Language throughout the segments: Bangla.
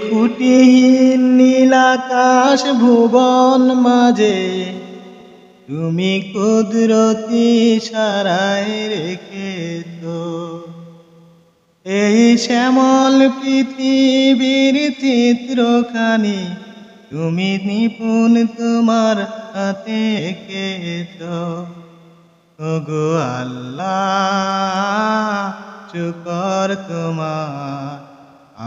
খুঁটিহীন নীলাকাশ ভুবন মাঝে তুমি কুদরতি ইশারায় রেখেছো এই শ্যামল পৃথিবীর চিত্রখানি তুমি নিপুণ তোমার হাতে এঁকেছো। ওগো আল্লাহ শুকর তোমার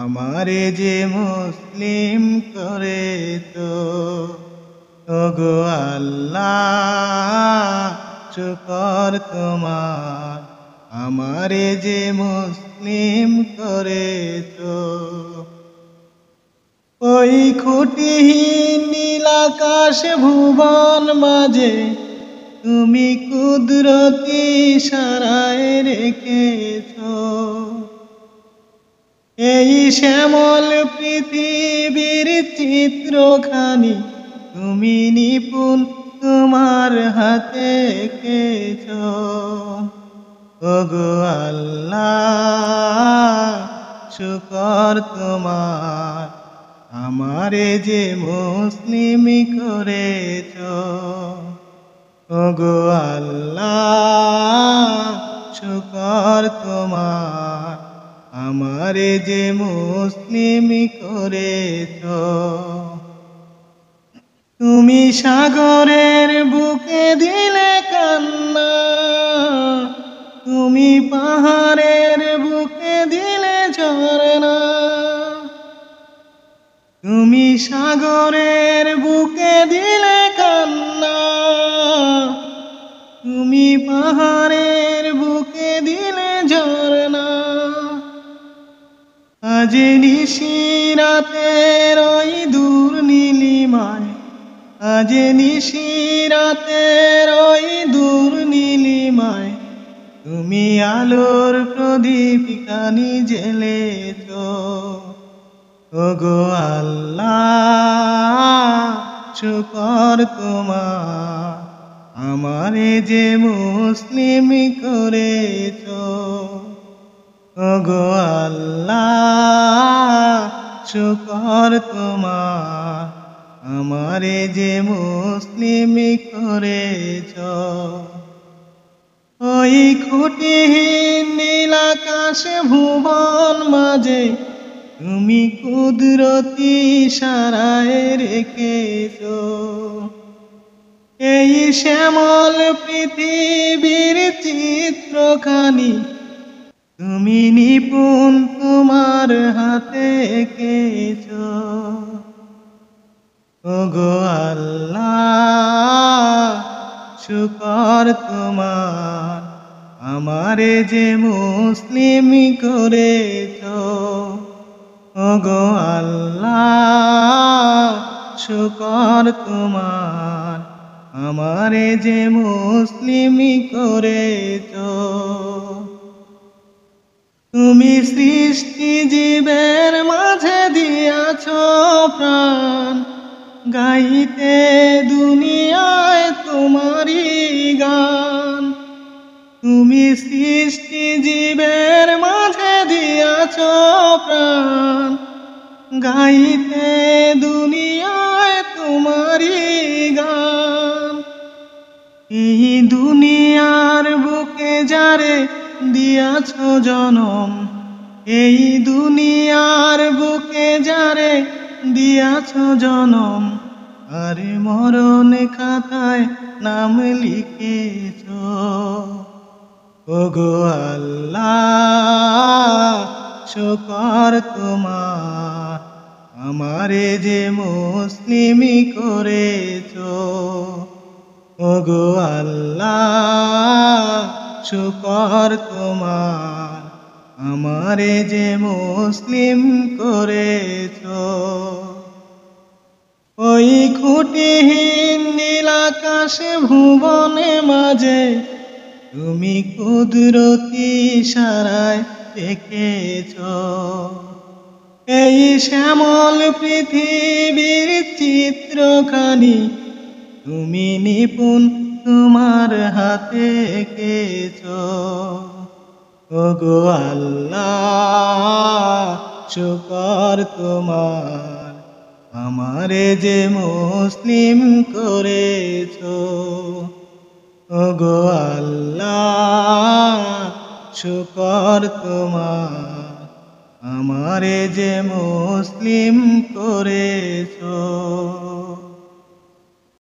আমারে যে মুসলিম করেছো। ওগো আল্লাহ শুকর তোমার আমারে যে মুসলিম করেছো। ওই খুঁটিহীন নীলাকাশ ভুবন মাঝে তুমি কুদরতি ইশারায় রেখেছো এই শ্যামল পৃথিবীর চিত্রখানি তুমি নিপুণ তোমার হাতে এঁকেছো। ওগো আল্লাহ শুকর তোমার আমারে যে মুসলিম করেছো। ওগো আল্লাহ শুকর তোমার আমারে যে মুসলিম করেছো। তুমি সাগরের বুকে দিলে কান্না তুমি পাহাড়ের বুকে দিলে ঝরনা তুমি সাগরের বুকে দিলে কান্না তুমি পাহাড়ের বুকে দিলে ঝরনা আজ নিশিরাতের ওই দূর নীলিমায় আজ নিশিরাতের ওই দূর নীলিমায় তুমি আলোর প্রদীপ খানি জ্বেলেছো। ওগো আল্লাহ শুকর তোমার আমারে যে মুসলিম করেছো। ওগো আল্লাহ শুকর তোমার আমারে যে মুসলিম করেছো। ওই খুঁটিহীন নীলাকাশ ভুবন মাঝে তুমি কুদরতি ইশারায় রেখেছো এই শ্যামল পৃথিবীর চিত্রখানি তুমি নিপুণ তোমার হাতে এঁকেছো। ওগো আল্লাহ শুকর তোমার আমারে যে মুসলিম করেছো। ওগো আল্লাহ শুকর তোমার আমারে যে মুসলিম করেছো। তুমি সৃষ্টি জীবের মাঝে দিয়াছো প্রাণ গাইতে দুনিয়ায় তোমারই গান তুমি সৃষ্টি জীবের মাঝে দিয়াছো প্রাণ গাইতে দুনিয়ায় তোমারই গান এই দুনিয়ার বুকে যারে দিয়াছো জনম এই দুনিয়ার বুকে যারে দিয়াছো জনম আর মরণ খাতায় নাম লিখেছো। ওগো আল্লাহ শুকর তোমার আমারে যে মুসলিম করেছো। ওগো আল্লাহ শুকর তোমার আমারে যে মুসলিম করেছো। ওই খুঁটিহীন নীলাকাশ ভুবনে মাঝে তুমি কুদরতি ইশারায় রেখেছো এই শ্যামল পৃথিবীর চিত্রখানি তুমি নিপুণ তোমার হাতে এঁকেছো। ওগো আল্লাহ শুকর তোমার আমারে যে মুসলিম করেছো। ওগো আল্লাহ শুকর তোমার আমারে যে মুসলিম করেছো।